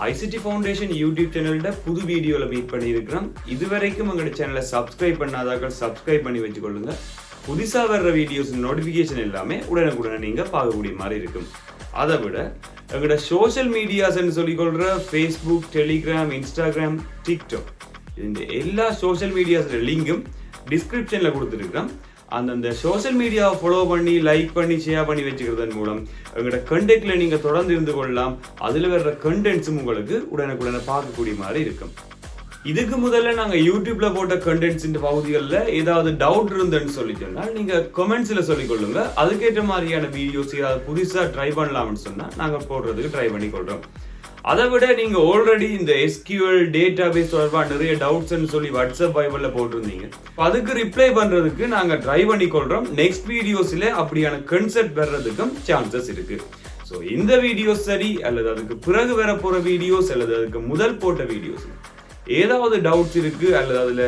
ICT Foundation YouTube channel புது வீடியோல meet பண்ணியிருக்கிறோம். இதுவரைக்கும் எங்க சேனலை சப்ஸ்கிரைப் பண்ணாதவங்க சப்ஸ்கிரைப் பண்ணி வெச்சுக்கொள்ளுங்க. புதுசா வர்ற வீடியோஸ் நோட்டிஃபிகேஷன் எல்லாமே உடனுக்குடன் நீங்க பார்க்கக்கூடிய மாதிரி இருக்கும். அதை விட எங்களோட social மீடியாஸ்ன்னு சொல்லிக்கொள்ற Facebook, Telegram, Instagram, TikTok இந்த எல்லா சோஷியல் மீடியாஸோட லிங்கும் டிஸ்கிரிப்ஷன்ல கொடுத்துருக்கிறோம். அந்த சோஷியல் மீடியாவை ஃபாலோ பண்ணி லைக் பண்ணி ஷேர் பண்ணி வச்சுக்கிறதன் மூலம் எங்களோட கண்டென்ட்ல நீங்க தொடர்ந்து இருந்து கொள்ளலாம். அதுல வர்ற கண்டென்ட்ஸும் உங்களுக்கு உடனுக்குடனே பார்க்கக்கூடிய மாதிரி இருக்கும். இதுக்கு முதல்ல நாங்க யூடியூப்ல போட்ட கண்டென்ட்ஸ் இந்த பகுதிகளில் ஏதாவது டவுட் இருந்துன்னு சொல்லி சொன்னால் நீங்க கமெண்ட்ஸ்ல சொல்லிக் கொள்ளுங்க. அதுக்கேற்ற மாதிரியான வீடியோஸ் ஏதாவது புதுசா ட்ரை பண்ணலாம்னு சொன்னா நாங்க போடுறதுக்கு ட்ரை பண்ணி கொள்றோம். அதை விட நீங்க ஆல்ரெடி இந்த SQL டேட்டாபேஸ் தொடர்பா நிறைய டவுட்ஸ்ன்னு சொல்லி வாட்ஸ்அப் வைபர்ல போட்டிருந்தீங்க. அதுக்கு ரிப்ளை பண்றதுக்கு நாங்க ட்ரை பண்ணி கொள்றோம். நெக்ஸ்ட் வீடியோஸ்ல அப்படியான கான்செப்ட் வர்றதுக்கும் சான்சஸ் இருக்கு. ஸோ இந்த வீடியோஸ் சரி அல்லது அதுக்கு பிறகு வர போற வீடியோஸ் அல்லது அதுக்கு முதல் போட்ட வீடியோஸ் ஏதாவது டவுட்ஸ் இருக்கு அல்லது அதுல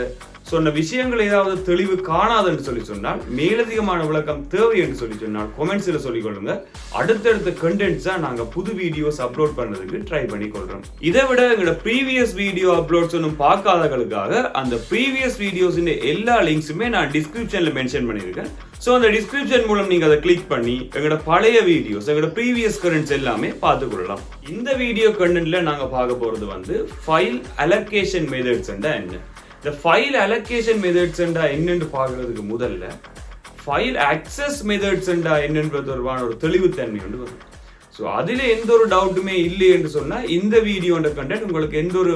சொன்ன விஷயங்கள் ஏதாவது தெளிவு காணாதுன்னு சொல்லி சொன்னால் மேலதிகமான விளக்கம் தேவை என்று சொல்லி சொன்னால் கமெண்ட்ஸ்ல சொல்லிக் கொள்ளுங்க. அடுத்தடுத்த கண்டென்ட்ஸா நாங்க புது வீடியோஸ் அப்லோட் பண்றதுக்கு ட்ரை பண்ணி கொள்றோம். இதை விட எங்களோட ப்ரீவியஸ் வீடியோ அப்லோட்ஸ் ஒன்றும் பார்க்காதவர்களுக்காக அந்த ப்ரீவியஸ் வீடியோஸ் எல்லா லிங்க்ஸுமே நான் டிஸ்கிரிப்ஷன்ல மென்ஷன் பண்ணியிருக்கேன். ஸோ அந்த டிஸ்கிரிப்ஷன் மூலம் நீங்க அதை கிளிக் பண்ணி எங்களோட பழைய வீடியோஸ் எங்களோட ப்ரீவியஸ் கரண்ட்ஸ் எல்லாமே பார்த்துக்கொள்ளலாம். இந்த வீடியோ கண்டென்ட்ல நாங்க பார்க்க போறது ஃபைல் அலோகேஷன் மெத்தட்ஸ் என்ன. இந்த ஃபைல் அலோகேஷன் மெத்தட்ஸ் என்னன்னு பார்க்கறதுக்கு முதல்ல ஃபைல் ஆக்சஸ் மெத்தட்ஸ் என்னன்றது தொடர்பான ஒரு தெளிவுத்தன்மை வந்து வரும். ஸோ அதில் எந்த ஒரு டவுட்டுமே இல்லை என்று சொன்னா இந்த வீடியோன்ற கண்டென்ட் உங்களுக்கு எந்த ஒரு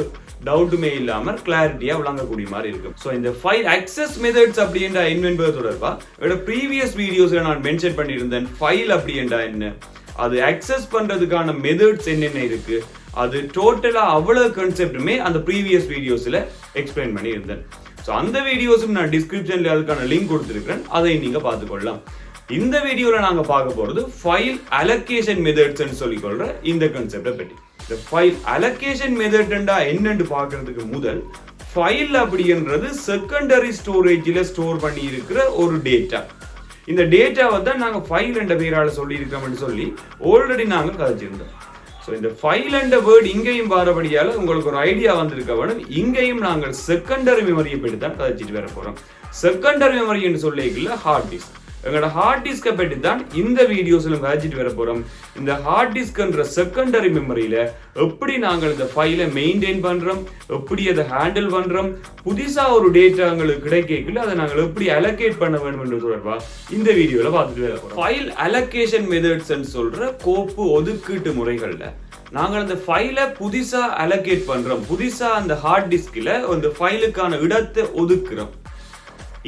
டவுட்டுமே இல்லாமல் கிளாரிட்டியா விளங்கக்கூடிய மாதிரி இருக்கும். ஸோ இந்த ஃபைல் ஆக்சஸ் மெத்தட்ஸ் அப்படி என்பது தொடர்பா என்னோட ப்ரீவியஸ் வீடியோஸ்ல நான் மென்ஷன் பண்ணியிருந்தேன். ஃபைல் அப்படி என்ன, அது ஆக்சஸ் பண்றதுக்கான மெத்தட்ஸ் என்னென்ன இருக்கு, அது டோட்டலா அவ்வளவு கான்செப்டுமே அந்த ப்ரீவியஸ் வீடியோஸ்ல எக்ஸ்பிளைன் பண்ணி இருந்தேன். ஸோ அந்த வீடியோஸும் நான் டிஸ்கிரிப்ஷன்ல அதுக்கான லிங்க் கொடுத்துருக்கேன், அதை நீங்க பார்த்துக்கொள்ளலாம். இந்த வீடியோல நாங்க பார்க்க போறது ஃபைல் அலோகேஷன் மெத்தட்ஸ் சொல்லிக்கொள்ற இந்த கான்செப்டை பற்றி. இந்த ஃபைல் அலோகேஷன் மெத்தட் என்னன்னு பார்க்கறதுக்கு முதல் ஃபைல் அப்படின்றது செகண்டரி ஸ்டோரேஜ்ல ஸ்டோர் பண்ணி இருக்கிற ஒரு டேட்டா. இந்த டேட்டாவை தான் நாங்க ஃபைல் என்ற பெயரால சொல்லி இருக்கோம்னு சொல்லி ஆல்ரெடி நாங்க கதைச்சிருந்தோம். ஸோ இந்த ஃபைல் என்ற வேர்ட் இங்கேயும் பாரபடியால உங்களுக்கு ஒரு ஐடியா வந்திருக்க வேணும். இங்கேயும் நாங்கள் செகண்டரி மெமரியை பற்றி தான் கதைச்சிட்டு வர போறோம். செகண்டரி மெமரி என்று சொல்லிக்கல ஹார்ட் டிஸ்க். எங்களோட ஹார்ட் டிஸ்கை பற்றி தான் இந்த வீடியோஸ்ல கதைச்சிட்டு வர போறோம். இந்த ஹார்ட் டிஸ்க்ன்ற செகண்டரி மெமரியில எப்படி நாங்கள் இந்த ஃபைலை மெயின்டைன் பண்றோம், எப்படி அதை ஹேண்டில் பண்றோம், புதுசா ஒரு டேட்டா எங்களுக்கு கிடைக்கல அதை நாங்கள் எப்படி அலோகேட் பண்ண வேண்டும் என்று தொடர்பா இந்த வீடியோல பார்த்துட்டு வர போறோம். ஃபைல் அலோகேஷன் மெத்தட்ஸ் சொல்ற கோப்பு ஒதுக்கீட்டு முறைகள்ல நாங்கள் அந்த ஃபைலை புதுசா அலோகேட் பண்றோம். புதுசா அந்த ஹார்ட் டிஸ்க்ல அந்த ஃபைலுக்கான இடத்தை ஒதுக்குறோம்.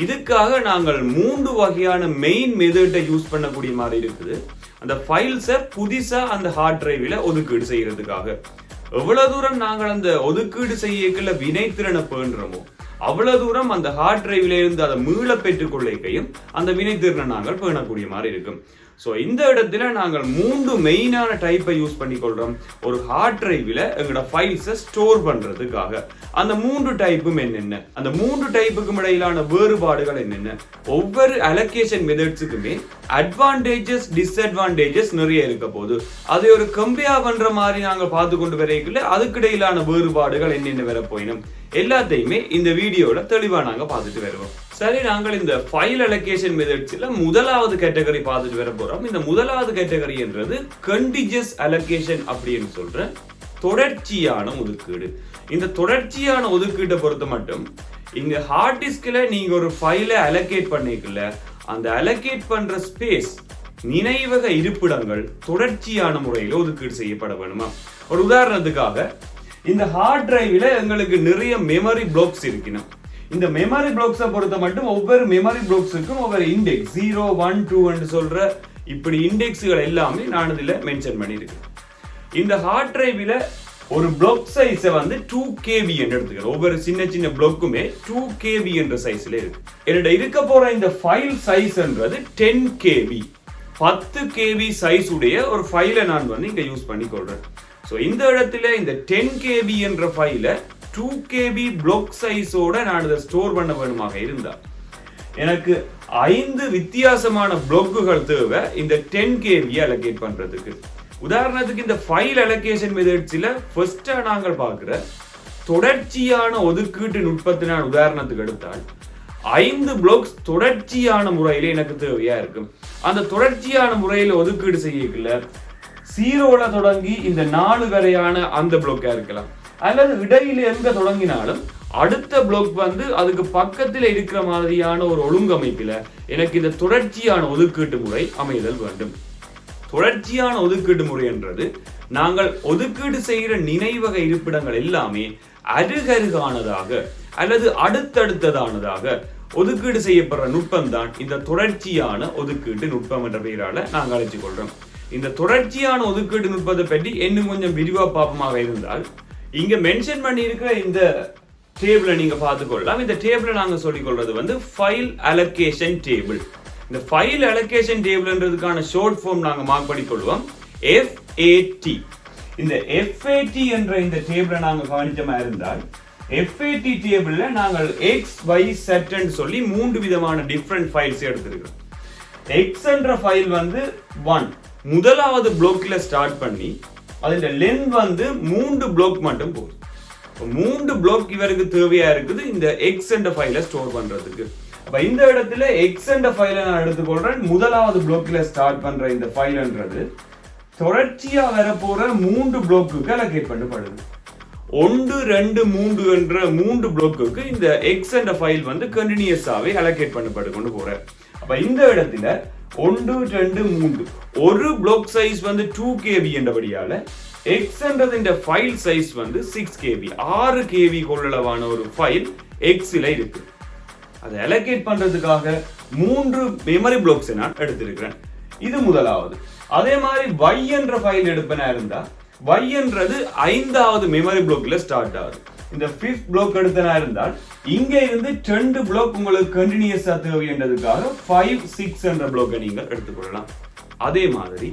இதுக்காக நாங்கள் 3 வகையான மெயின் மெத்தடை யூஸ் பண்ணக்கூடிய மாதிரி இருக்குது. அந்த ஃபைல்ஸை புதுசா அந்த ஹார்ட் டிரைவ்ல ஒதுக்கீடு செய்யறதுக்காக எவ்வளவு தூரம் நாங்கள் அந்த ஒதுக்கீடு செய்யல வினைத்திறனை பேணுறோமோ அவ்வளவு தூரம் அந்த ஹார்ட் டிரைவ்ல இருந்து அதை மீள பெற்றுக் கொள்ளைக்கையும் அந்த வினைத்திறனை நாங்கள் பேணக்கூடிய மாதிரி இருக்கும். ஸோ இந்த இடத்துல நாங்கள் 3 மெயினான டைப்பை யூஸ் பண்ணி கொள்றோம் ஒரு ஹார்ட் டிரைவ்ல எங்களோட ஃபைல்ஸை ஸ்டோர் பண்றதுக்காக. அந்த 3 டைப்பும் என்னென்ன, அந்த 3 டைப்புக்கும் இடையிலான வேறுபாடுகள் என்னென்ன, ஒவ்வொரு அலோகேஷன் மெத்தட்ஸுக்குமே அட்வான்டேஜஸ் டிஸ்அட்வான்டேஜஸ் நிறைய இருக்க போது அதை ஒரு கம்பேர் பண்ற மாதிரி நாங்கள் பார்த்து கொண்டு வரைக்குள்ள அதுக்கு இடையிலான வேறுபாடுகள் என்னென்ன வர போயினும் எல்லாத்தையுமே இந்த வீடியோல தெளிவா நாங்க பார்த்துட்டு வருவோம். சரி, நாங்கள் இந்த ஃபைல் அலோகேஷன் மெத்தட்ஸ்ல முதலாவது கேட்டகரி பார்த்துட்டு வர போறோம். இந்த முதலாவது கேட்டகரி என்றது கண்டிஜியஸ் அலோகேஷன் அப்படின்னு சொல்ற தொடர்ச்சியான ஒதுக்கீடு. இந்த தொடர்ச்சியான ஒதுக்கீட்டை பொறுத்த மட்டும் இங்க ஹார்ட் டிஸ்க்ல நீங்க ஒரு ஃபைலை அலோகேட் பண்ணிக்கல அந்த அலோகேட் பண்ற ஸ்பேஸ் நினைவக இருப்பிடங்கள் தொடர்ச்சியான முறையில் ஒதுக்கீடு செய்யப்பட வேணுமா. ஒரு உதாரணத்துக்காக இந்த ஹார்ட் டிரைவ்ல எங்களுக்கு நிறைய மெமரி பிளாக்ஸ் இருக்கணும். இந்த மெமரி பிளாக்ஸை பொறுத்த மட்டும் ஒவ்வொரு மெமரி பிளாக்ஸுக்கும் ஒவ்வொரு இண்டெக்ஸ் 0, 1, 2 சொல்ற இப்படி இண்டெக்ஸ்கள் எல்லாமே நான் இதுல மென்ஷன் பண்ணியிருக்கேன். இந்த ஹார்ட் டிரைவ்ல ஒரு பிளாக் சைஸை 2 KB என்று எடுத்துக்கிறோம். ஒவ்வொரு சின்ன சின்ன பிளாக்குமே 2 KB என்ற சைஸ்ல இருக்கு. என்னோட இருக்க போற இந்த ஃபைல் சைஸ்ன்றது 10 KB 10 KB சைஸ் உடைய ஒரு ஃபைலை நான் இங்க யூஸ் பண்ணி கொள்றேன். ஸோ இந்த இடத்துல இந்த 10 KB என்ற ஃபைலை 2 KB பிளாக் சைஸோட நான் இதை ஸ்டோர் பண்ண வேணுமாக இருந்தா எனக்கு 5 வித்தியாசமான பிளாக்குகள் தேவை இந்த 10 KB அலோகேட் பண்றதுக்கு. உதாரணத்துக்கு இந்த ஃபைல் அலோகேஷன் மெத்தட்ஸ்ல ஃபர்ஸ்டா நாங்கள் பார்க்கிற தொடர்ச்சியான ஒதுக்கீட்டு நுட்பத்தை நான் உதாரணத்துக்கு எடுத்தால் 5 பிளாக்ஸ் தொடர்ச்சியான முறையில எனக்கு தேவையா இருக்கும். அந்த தொடர்ச்சியான முறையில ஒதுக்கீடு செய்யல 0ல தொடங்கி இந்த 4 வரையான அந்த பிளாக்கா இருக்கலாம், அல்லது இடையில எங்க தொடங்கினாலும் அடுத்த பிளாக் வந்து அதுக்கு பக்கத்தில் இருக்கிற மாதிரியான ஒரு ஒழுங்கமைப்பில எனக்கு இந்த தொடர்ச்சியான ஒதுக்கீட்டு முறை அமைதல் வேண்டும். தொடர்ச்சியான ஒதுக்கீட்டு முறை என்றது நாங்கள் ஒதுக்கீடு செய்கிற நினைவக இருப்பிடங்கள் எல்லாமே அருகருகானதாக அல்லது அடுத்தடுத்ததானதாக ஒதுக்கீடு செய்யப்படுற நுட்பம் தான் இந்த தொடர்ச்சியான ஒதுக்கீட்டு நுட்பம் என்ற பெயரால நாங்கள் அழைத்துக் கொள்றோம். இந்த தொடர்ச்சியான ஒதுக்கீட்டு நுட்பத்தை பற்றி இன்னும் கொஞ்சம் விரிவா பாப்பமாக இருந்தால் இங்க மென்ஷன் பண்ணி இருக்கிற இந்த டேபிளை நீங்க பார்த்துக்கொள்ளலாம். இந்த டேபிளை நாங்க சொல்லிக் கொள்றது வந்து ஃபைல் அலோகேஷன் டேபிள். இந்த ஃபைல் அலோகேஷன் டேபிள்ன்றதுக்கான ஷார்ட் ஃபார்ம் நாங்க மார்க் பண்ணிக்கொள்வோம் FAT. இந்த FAT என்ற இந்த டேபிளை நாங்க கவனிச்சமா இருந்தால் FAT டேபிள்ல நாங்கள் XYZ சொல்லி 3 விதமான டிஃபரண்ட் ஃபைல்ஸ் எடுத்திருக்கிறோம். X என்ற ஃபைல் வந்து 1 முதலாவது பிளாக்ல ஸ்டார்ட் பண்ணி அதோட லென்த் வந்து 3 பிளாக் மட்டும் போகுது. 3 பிளாக் இவருக்கு தேவையா இருக்குது இந்த X என்ற ஃபைலை ஸ்டோர் பண்றதுக்கு. அப்ப இந்த இடத்துல X என்ற ஃபைலை நான் எடுத்துக்கொள்றேன். முதலாவது பிளாக்ல ஸ்டார்ட் பண்ற இந்த ஃபைல்ன்றது தொடர்ச்சியா வரப்போற 3 பிளாக்குக்கு அலோகேட் பண்ணப்படுது. 1 2 3 என்ற 3 பிளாக்குக்கு இந்த X என்ற ஃபைல் வந்து கண்டினியூஸாவே அலோகேட் பண்ணப்பட்டு கொண்டு போறேன். அப்ப இந்த இடத்துல 1 2 3 ஒரு பிளாக் சைஸ் வந்து 2 KB என்றபடியால X என்றது இந்த ஃபைல் சைஸ் வந்து 6 KB 6 KB கொள்ளளவான ஒரு ஃபைல் Xல இருக்கு. அதை அலோகேட் பண்றதுக்காக 3 மெமரி பிளாக்ஸ் நான் எடுத்திருக்கிறேன். இது முதலாவது. அதே மாதிரி Y என்ற ஃபைல் எடுப்பனா இருந்தா Y என்றது 5வது மெமரி பிளாக்ல ஸ்டார்ட் ஆகுது. இந்த 5th பிளாக் எடுத்தனா இருந்தால் இங்க இருந்து 2 பிளாக் உங்களுக்கு கண்டினியூஸா தேவைன்றதுக்காக 5 6 என்ற பிளாக்கை நீங்கள் எடுத்துக்கொள்ளலாம். அதே மாதிரி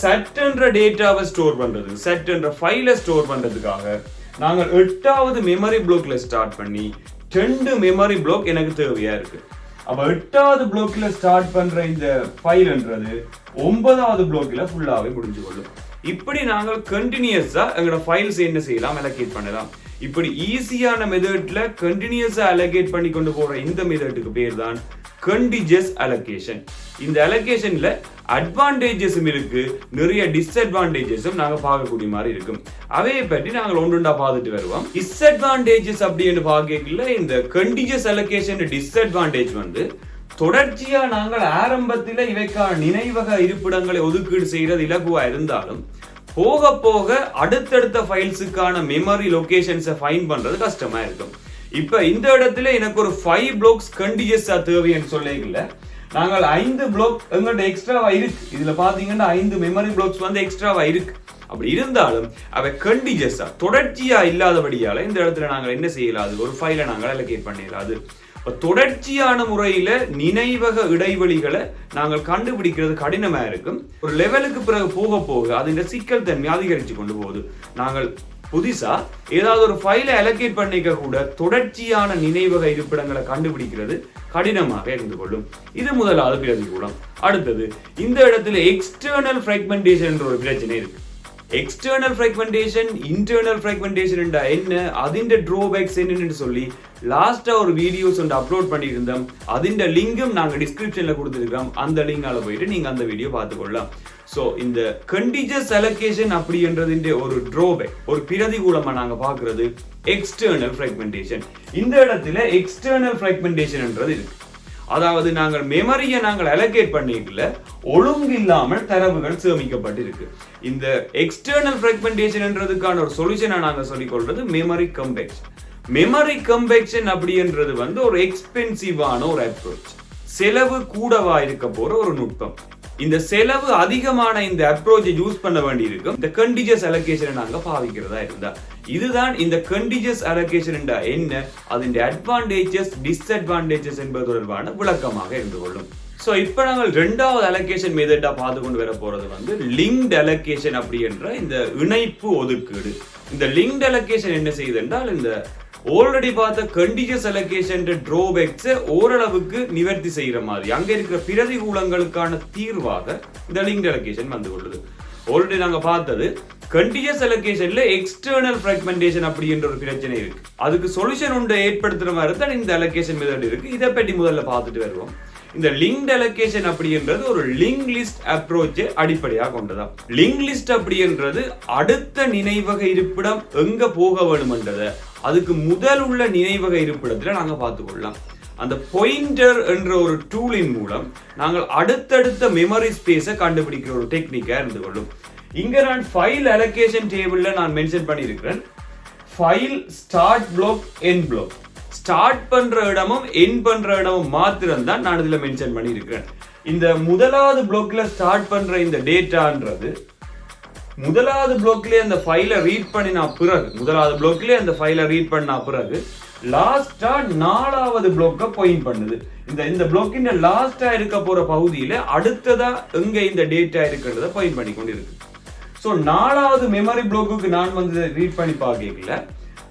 செட் என்ற டேட்டாவை ஸ்டோர் பண்றது, செட் என்ற ஃபைலை ஸ்டோர் பண்றதுக்காக நாங்கள் 8வது மெமரி பிளாக்ல ஸ்டார்ட் பண்ணி 2 மெமரி பிளாக் எனக்கு தேவையா இருக்கு. அப்ப 8வது பிளாக்ல ஸ்டார்ட் பண்ற இந்த ஃபைல்ன்றது 9வது பிளாக்ல ஃபுல்லாவே முடிஞ்சு கொள்ளும். இப்படி நாங்கள் கண்டினியூஸா எங்களோட ஃபைல்ஸ் என்ன செய்யலாம், அலோகேட் பண்ணலாம். இப்படி ஈஸியான மெத்தட்ல கண்டினியூஸா அலோகேட் பண்ணி கொண்டு போற இந்த மெத்தடுக்கு பேர் தான் Contiguous Allocation. இந்த அலோகேஷன்ல அட்வான்டேஜஸும் இருக்கு, நிறைய டிஸ்அட்வான்டேஜஸும் நாங்க பார்க்கக்கூடிய மாதிரி இருக்கும். அவையை பற்றி நாங்கள் ஒன்றுண்டா பார்த்துட்டு வருவோம். டிஸ்அட்வான்டேஜஸ் அப்படின்னு பார்க்கல இந்த Contiguous Allocation டிஸ்அட்வான்டேஜ் வந்து தொடர்ச்சியா நாங்கள் ஆரம்பத்தில் இவைக்கான நினைவக இருப்பிடங்களை ஒதுக்கீடு செய்யறது இலகுவா இருந்தாலும் போக போக அடுத்தடுத்த ஃபைல்ஸுக்கான மெமரி லொகேஷன்ஸை ஃபைண்ட் பண்றது கஷ்டமா இருக்கும். இப்ப இந்த இடத்துல எனக்கு ஒரு 5 பிளாக்ஸ் கண்டினியூஸா தேவைன்னு சொல்லிக்கல, நாங்கள் 5 பிளாக் எங்கள்கிட்ட எக்ஸ்ட்ராவா இருக்கு. இதுல பாத்தீங்கன்னா 5 மெமரி பிளாக்ஸ் வந்து எக்ஸ்ட்ராவா இருக்கு. அப்படி இருந்தாலும் அவை கண்டினியூஸா தொடர்ச்சியா இல்லாதபடியால இந்த இடத்துல நாங்கள் என்ன செய்யலாது, ஒரு ஃபைலை நாங்கள் அலோகேட் பண்ணிடலாது. தொடர்ச்சியான முறையில நினைவக இடைவெளிகளை நாங்கள் கண்டுபிடிக்கிறது கடினமா இருக்கும். ஒரு லெவலுக்கு பிறகு போக போக அதன் சிக்கல் தன்மை அதிகரிச்சு கொண்டு போகுது. நாங்கள் புதுசா ஏதாவது ஒரு ஃபைலை அலோகேட் பண்ணிக்க கூட தொடர்ச்சியான நினைவக இருப்பிடங்களை கண்டுபிடிக்கிறது கடினமாக இருந்து கொள்ளும். இது முதலாவது பிரதிகூலம். அடுத்தது இந்த இடத்துல எக்ஸ்டர்னல் ஃப்ராக்மெண்டேஷன் என்ற ஒரு பிரச்சனை இருக்கு. எக்ஸ்டர்னல் ஃப்ராக்மெண்டேஷன் இன்டர்னல் ஃப்ராக்மெண்டேஷன் என்ன, அதிண்ட ட்ராபேக்ஸ் என்னன்னு சொல்லி லாஸ்டா ஒரு வீடியோஸ் ஒன்று அப்லோட் பண்ணியிருந்தோம். அதிண்ட லிங்கும் நாங்க டிஸ்கிரிப்ஷன்ல கொடுத்துருக்கோம். அந்த லிங்கால போயிட்டு நீங்க அந்த வீடியோ பார்த்துக்கொள்ளலாம். சோ இந்த Contiguous Allocation அப்படின்றதுன்ற ஒரு ட்ராபேக், ஒரு பிரதிகூலமா நாங்க பாக்குறது எக்ஸ்டர்னல் ஃப்ராக்மெண்டேஷன். இந்த இடத்துல எக்ஸ்டர்னல் ஃப்ராக்மெண்டேஷன்ன்றது இருக்கு. அதாவது நாங்கள் மெமரியை நாங்கள் அலோகேட் பண்ணிக்கல, ஒழுங்கு இல்லாமல் தரவுகள் சேமிக்கப்பட்டிருக்கு. இந்த எக்ஸ்டர்னல் ஃப்ராக்மெண்டேஷன்ன்றதுக்கான ஒரு சொல்யூஷனை நாங்கள் சொல்லிக் கொள்றது மெமரி கம்பேக்ஷன். மெமரி கம்பேக்ஷன் அப்படின்றது வந்து ஒரு எக்ஸ்பென்சிவான ஒரு அப்ரோச், செலவு கூடவா இருக்க போற ஒரு நுட்பம். இந்த செலவு அதிகமான இந்த அப்ரோச்சை யூஸ் பண்ண வேண்டி இருக்கும் இந்த Contiguous Allocation நாங்க பாவிக்கிறதா இருந்தா. இதுதான் இந்த Contiguous Allocation என்ன, அதன் அட்வான்டேஜஸ் டிஸ்அட்வான்டேஜஸ் என்பது தொடர்பான விளக்கமாக இருந்து கொள்ளும். சோ இப்போ நாங்கள் இரண்டாவது அலோகேஷன் மெத்தடா பார்த்து கொண்டு வர போறது வந்து லிங்க்ட் அலோகேஷன் அப்படின்ற இந்த இணைப்பு ஒதுக்கீடு. இந்த லிங்க்ட் அலோகேஷன் என்ன செய்யுது என்றால் இந்த ஆல்ரெடி பார்த்த Contiguous Allocation டிராபேக்ஸ் ஓரளவுக்கு நிவர்த்தி செய்யற மாதிரி அங்க இருக்கிற பிரதிகூலங்களுக்கான தீர்வாக இந்த லிங்க்ட் அலோகேஷன் வந்து கொள்ளுது. ஆல்ரெடி நாங்க பார்த்தது Contiguous allocationல எக்ஸ்டர்னல் ஃப்ராக்மெண்டேஷன் அப்படின்ற ஒரு பிரச்சனை இருக்கு. அதுக்கு சொல்யூஷன் ஒன்று ஏற்படுத்துற மாதிரி தான் இந்த அலோகேஷன் மெத்தட் இருக்கு. இதை பற்றி முதல்ல பார்த்துட்டு வருவோம். இந்த லிங்க்ட் அலோகேஷன் அப்படின்றது ஒரு லிங்க் லிஸ்ட் அப்ரோச்சை அடிப்படையாக கொண்டதா. லிங்க் லிஸ்ட் அப்படின்றது அடுத்த நினைவக இருப்பிடம் எங்க போக வேணும்ன்றத அதுக்கு முதல் உள்ள நினைவக இருப்பிடத்துல நாங்க பார்த்துக்கொள்ளலாம். அந்த பாயிண்டர் என்ற ஒரு டூலின் மூலம் நாங்கள் அடுத்தடுத்த மெமரி ஸ்பேஸை கண்டுபிடிக்கிற ஒரு டெக்னிக்கா இருந்து கொள்ளும். இங்க நான் ஃபைல் அலோகேஷன் டேபிள்ல நான் மென்ஷன் பண்ணியிருக்கிறேன். File start block end block. Start பண்ற இடமும் எண்ட் பண்ற இடமும் மாத்திரம் தான் நான் இதுல மென்ஷன் பண்ணியிருக்கிறேன். இந்த முதலாவது பிளாக்ல ஸ்டார்ட் பண்ற இந்த டேட்டான்றது முதலாவது பிளாக்லயே அந்த ஃபைலை ரீட் பண்ணினா பிறகு லாஸ்டா 4வது பிளாக்க பாயிண்ட் பண்ணுது. இந்த பிளாக்கின் லாஸ்டா இருக்க போற பகுதியில அடுத்ததா எங்க இந்த டேட்டா இருக்குன்றத பாயிண்ட் பண்ணி கொண்டு இருக்கு. ஸோ 4வது மெமரி பிளாக்கு நான் வந்து ரீட் பண்ணி பார்க்கல.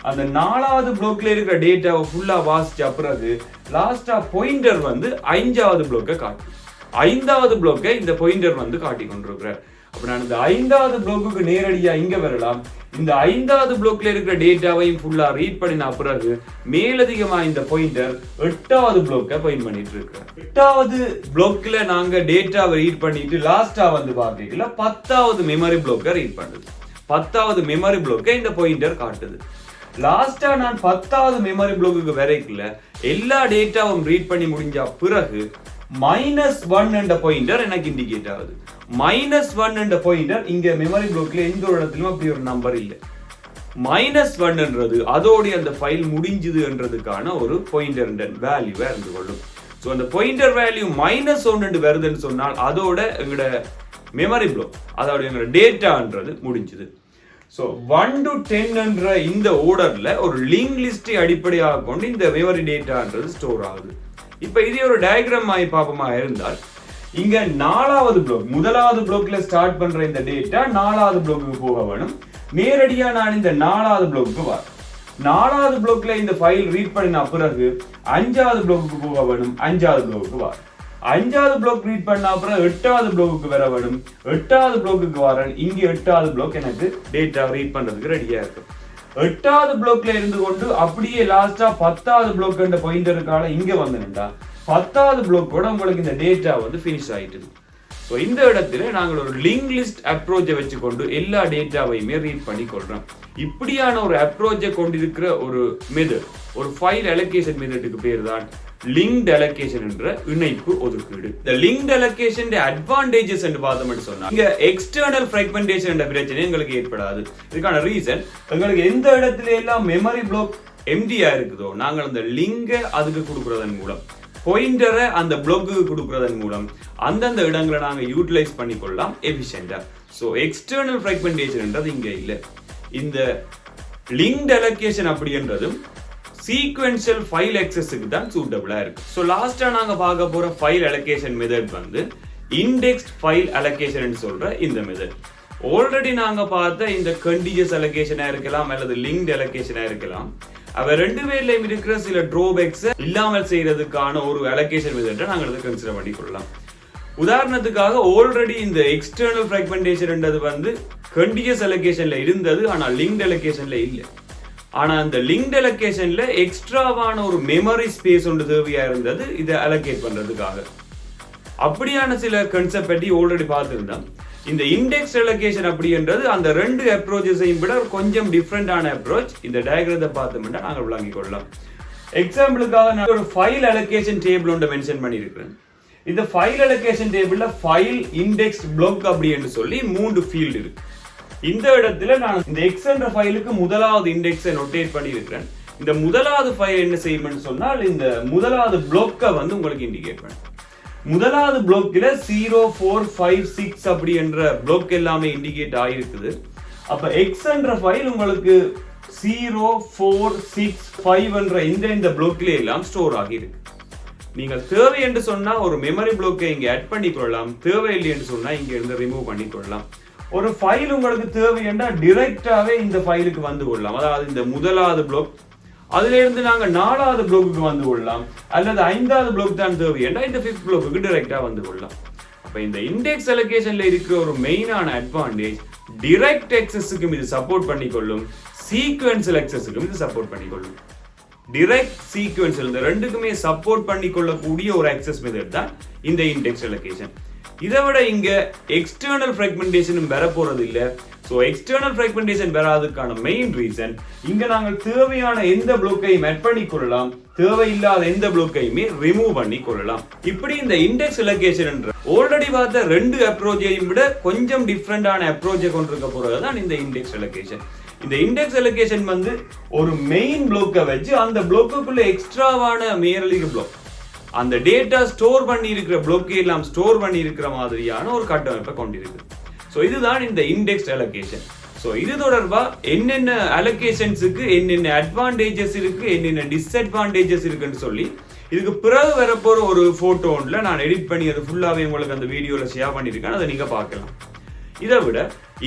அந்த 4வது பிளாக்ல இருக்கிற டேட்டாவை ஃபுல்லா வாசிச்ச பிறகு லாஸ்டா பாயிண்டர் வந்து 5வது பிளாக்கை காட்டும். 5வது பிளாக்கை இந்த பாயிண்டர் வந்து காட்டி கொண்டிருக்கிறார். அப்ப நான் இந்த 5வது பிளாக்கு நேரடியா இங்க வரலாம். இந்த 5வது பிளாக்ல இருக்கிற டேட்டாவையும் ஃபுல்லா ரீட் பண்ணின பிறகு மேலதிகமா இந்த பாயிண்டர் 8வது பிளாக்கை பாயிண்ட் பண்ணிட்டு இருக்கிறேன். 8வது பிளாக்ல நாங்க டேட்டாவை ரீட் பண்ணிட்டு லாஸ்டா வந்து பாத்தீங்கன்னா 10வது மெமரி பிளாக்கை ரீட் பண்ணுது. 10வது மெமரி பிளாக்கை இந்த பாயிண்டர் காட்டுது. லாஸ்டா நான் 10வது மெமரி பிளாக்கு வரைக்குள்ள எல்லா டேட்டாவும் ரீட் பண்ணி முடிஞ்ச பிறகு -1 என்ற பாயிண்டர் எனக்கு இண்டிகேட் ஆகுது. -1 என்ற பாயிண்டர் இங்க மெமரி பிளாக்ல எந்த ஒரு இடத்துலயும் அப்படி ஒரு நம்பர் இல்லை. -1ன்றது அதோடைய அந்த ஃபைல் முடிஞ்சுது என்றதுக்கான ஒரு பாயிண்டர் வேல்யூவா இருந்து கொள்ளும். ஸோ அந்த பாயிண்டர் வேல்யூ -1 வருதுன்னு சொன்னால் அதோட எங்களோட மெமரி பிளாக் அதோட எங்களோட டேட்டான்றது முடிஞ்சுது. ஸோ 1 to 10 என்ற இந்த ஓர்டர்ல ஒரு லிங்க் லிஸ்டை அடிப்படையாக கொண்டு இந்த மெமரி டேட்டான்றது ஸ்டோர் ஆகுது. இப்ப இதே ஒரு டயக்ராம் ஆகி பாப்பமா இருந்தால் இங்க 4வது பிளாக் முதலாவது பிளாக்ல ஸ்டார்ட் பண்ற இந்த டேட்டா 4வது பிளாக்கு போக வேணும். நேரடியா நான் இந்த 4வது பிளாக்கு வர 4வது பிளாக்ல இந்த ஃபைல் ரீட் பண்ணின பிறகு 5வது பிளாக்கு போக வேணும். 5வது பிளாக்கு வர 5வது பிளாக் ரீட் பண்ண அப்புறம் 8வது பிளாக்கு வர வேணும். 8வது பிளாக்கு வரேன். இங்க 8வது பிளாக் எனக்கு டேட்டா ரீட் பண்றதுக்கு ரெடியா இருக்கு. 8வது பிளாக்ல இருந்து கொண்டு அப்படியே லாஸ்டா 10வது பிளாக் என்ற பாயிண்டருக்கால இங்க வந்துட்டா 10வது பிளாக்கோட உங்களுக்கு இந்த டேட்டா வந்து ஃபினிஷ் ஆயிட்டு. ஸோ இந்த இடத்துல நாங்கள் ஒரு லிங்க் லிஸ்ட் அப்ரோச்சை வச்சுக்கொண்டு எல்லா டேட்டாவையுமே ரீட் பண்ணி கொள்றோம். இப்படியான ஒரு அப்ரோச்சை கொண்டிருக்கிற ஒரு மெத்தட் ஒரு ஃபைல் அலோகேஷன் மெத்தடுக்கு பேர் தான் லிங்க்ட் அலோகேஷன் என்ற இணைப்பு ஒதுக்கீடு. இந்த லிங்க்ட் அலோகேஷன் அட்வான்டேஜஸ் என்று பார்த்தோம்னு சொன்னா இங்க எக்ஸ்டர்னல் ஃப்ராக்மெண்டேஷன் என்ற பிரச்சனை எங்களுக்கு ஏற்படாது. இதுக்கான ரீசன் எங்களுக்கு எந்த இடத்துல எல்லாம் மெமரி பிளாக் எம்டியா இருக்குதோ நாங்கள் அந்த லிங்கை அதுக்கு கொடுக்கறதன் மூலம் பாயிண்டரை அந்த பிளாக்கு கொடுக்கறதன் மூலம் அந்தந்த இடங்களை நாங்க யூட்டிலைஸ் பண்ணிக்கொள்ளலாம் எஃபிஷியண்டா. ஸோ எக்ஸ்டர்னல் ஃப்ராக்மெண்டேஷன்ன்றது இங்க இல்லை. இந்த லிங்க்ட் அலோகேஷன் அப்படின்றதும் சீக்வென்ஷியல் ஃபைல் ஆக்சஸுக்கு தான் சூட்டபிளா இருக்கு. ஸோ லாஸ்டா நாங்க பார்க்க போற ஃபைல் அலோகேஷன் மெத்தட் வந்து இண்டெக்ஸ்ட் ஃபைல் அலோகேஷன் சொல்ற இந்த மெத்தட். ஆல்ரெடி நாங்க பார்த்த இந்த கண்டிஜியஸ் அலோகேஷனா இருக்கலாம் அல்லது லிங்க்ட் அலோகேஷனா இருக்கலாம். அவ ரெண்டு பேர்லயும் இருக்கிற சில ட்ரோபேக்ஸ் இல்லாமல் செய்யறதுக்கான ஒரு அலோகேஷன் மெத்தட்டை நாங்கள் அதை கன்சிடர் பண்ணிக்கொள்ளலாம். உதாரணத்துக்காக ஆல்ரெடி இந்த எக்ஸ்டர்னல் ஃப்ராக்மெண்டேஷன் வந்து கண்டிஜியஸ் அலோகேஷன்ல இருந்தது, ஆனா லிங்க்ட் அலோகேஷன்ல இல்லை. ஆனா அந்த லிங்க்ட் அலோகேஷன்ல எக்ஸ்ட்ராவான ஒரு மெமரி ஸ்பேஸ் ஒன்று தேவையா இருந்தது இதை அலோகேட் பண்றதுக்காக. அப்படியான சில கன்செப்ட் பற்றி ஆல்ரெடி பார்த்துருந்தோம். இந்த இண்டெக்ஸ் அலோகேஷன் அப்படின்றது அந்த ரெண்டு அப்ரோச்சஸையும் விட கொஞ்சம் டிஃப்ரெண்டான அப்ரோச். இந்த டயக்ராத்தை பார்த்தோம்னா நாங்கள் விளங்கிக் கொள்ளலாம். எக்ஸாம்பிளுக்காக நான் ஒரு ஃபைல் அலோகேஷன் டேபிள் ஒன்று மென்ஷன் பண்ணியிருக்கிறேன். இந்த ஃபைல் அலோகேஷன் டேபிள்ல ஃபைல் இண்டெக்ஸ் பிளாக் அப்படி என்று சொல்லி 3 ஃபீல்டு இருக்கு. இந்த இடத்துல நான் இந்த எக்ஸ் என்ற ஃபைலுக்கு முதலாவது இண்டெக்ஸை நோட்டேட் பண்ணி இருக்கிறேன். இந்த முதலாவது ஃபைல் என்ன செய்யும்னு சொன்னால் இந்த முதலாவது பிளாக்கை வந்து உங்களுக்கு இண்டிகேட் பண்ணும். முதலாவது பிளாக்ல 0, 4, 5, 6 அப்படி என்ற பிளாக் எல்லாமே இண்டிகேட் ஆகிருக்குது. அப்ப எக்ஸ் என்ற ஃபைல் உங்களுக்கு 0, 4, 6, 5 என்ற இந்த பிளாக்ல எல்லாம் ஸ்டோர் ஆகியிருக்கு. நீங்கள் தேவை என்று சொன்னா ஒரு மெமரி பிளாக்கை இங்க ஆட் பண்ணிக்கொள்ளலாம், தேவையில்லை என்று சொன்னா இங்க இருந்து ரிமூவ் பண்ணிக்கொள்ளலாம். ஒரு ஃபைல் உங்களுக்கு தேவை என்றால் டிரெக்டாவே இந்த ஃபைலுக்கு வந்து கொள்ளலாம். அதாவது இந்த முதலாவது பிளாக் அதுல இருந்து நாங்க 4வது பிளாக்கு வந்து கொள்ளலாம், அல்லது 5வது பிளாக் தான் தேவை என்றால் இந்த 5th பிளாக்கு டைரக்டா வந்து கொள்ளலாம். அப்ப இந்த இண்டெக்ஸ் அலோகேஷன்ல இருக்கிற ஒரு மெயினான அட்வான்டேஜ் டைரக்ட் ஆக்சஸுக்கும் இது சப்போர்ட் பண்ணிக்கொள்ளும், சீக்வென்ஷியல் ஆக்சஸுக்கும் இது சப்போர்ட் பண்ணிக்கொள்ளும். டைரக்ட் சீக்வென்ஷியல் இந்த ரெண்டுக்குமே சப்போர்ட் பண்ணிக்கொள்ளக்கூடிய ஒரு ஆக்சஸ் மெத்தட் தான் இந்த இண்டெக்ஸ் அலோகேஷன். இதை விட இங்க எக்ஸ்டர்னல் ஃப்ராக்மெண்டேஷனும் வர போறது இல்ல. சோ எக்ஸ்டர்னல் ஃப்ராக்மெண்டேஷன் வராதுக்கான மெயின் ரீசன் இங்க நாங்கள் தேவையான எந்த ப்ளாக்கையும் ஆட் பண்ணி கொள்ளலாம், தேவையில்லாத எந்த ப்ளாக்கையுமே ரிமூவ் பண்ணி கொள்ளலாம். இப்படி இந்த இண்டெக்ஸ் அலோகேஷன் என்ற ஆல்ரெடி பார்த்த ரெண்டு அப்ரோச்சையும் விட கொஞ்சம் டிஃப்ரெண்டான அப்ரோச்சை கொண்டிருக்க போறதுதான் இந்த இண்டெக்ஸ் அலோகேஷன். இந்த இண்டெக்ஸ் அலோகேஷன் வந்து ஒரு மெயின் ப்ளாக்கை வச்சு அந்த ப்ளாக்குக்குள்ள எக்ஸ்ட்ராவான மேலதிக ப்ளாக் அந்த டேட்டா ஸ்டோர் பண்ணி இருக்கிற ப்ளாக்கை எல்லாம் ஸ்டோர் பண்ணி இருக்கிற மாதிரியான ஒரு கட்டமைப்பை கொண்டிருக்கு. ஸோ இதுதான் இந்த இண்டெக்ஸ் அலோகேஷன். ஸோ இது தொடர்பா என்னென்ன அலோகேஷன்ஸுக்கு என்னென்ன அட்வான்டேஜஸ் இருக்கு, என்னென்ன டிஸ்அட்வான்டேஜஸ் இருக்குன்னு சொல்லி இதுக்கு பிறகு வரப்போற ஒரு போட்டோன்ல நான் எடிட் பண்ணி அது ஃபுல்லாவே உங்களுக்கு அந்த வீடியோல ஷேர் பண்ணியிருக்கேன், அதை நீங்க பார்க்கலாம். இதை விட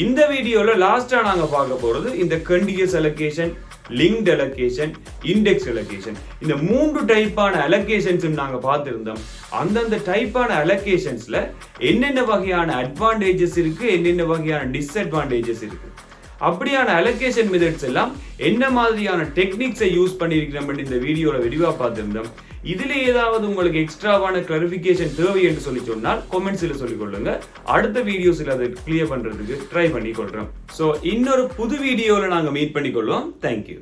இந்த வீடியோல லாஸ்டா நாங்க பார்க்க போறது இந்த continuous allocation, linked allocation, index allocation. இந்த மூன்று டைப்பான அலோகேஷன்ஸ் நாங்க பார்த்திருந்தோம். அந்தந்த டைப்பான அலோகேஷன்ஸ்ல என்னென்ன வகையான அட்வான்டேஜஸ் இருக்கு, என்னென்ன வகையான டிஸ்அட்வான்டேஜஸ் இருக்கு, அப்படியான அலோகேஷன் மெத்தட்ஸ் எல்லாம் என்ன மாதிரியான டெக்னிக்ஸை யூஸ் பண்ணியிருக்கிறோம் இந்த வீடியோல விரிவா பார்த்திருந்தோம். இதுல ஏதாவது உங்களுக்கு எக்ஸ்ட்ராவான கிளாரிஃபிகேஷன் தேவை என்று சொல்லி சொன்னால் கமெண்ட்ஸ்ல சொல்லிக் கொள்ளுங்க. அடுத்த வீடியோஸ்ல அதை கிளியர் பண்றதுக்கு ட்ரை பண்ணி கொள்றோம். சோ இன்னொரு புது வீடியோல நாங்க மீட் பண்ணிக்கொள்வோம். தேங்க்யூ.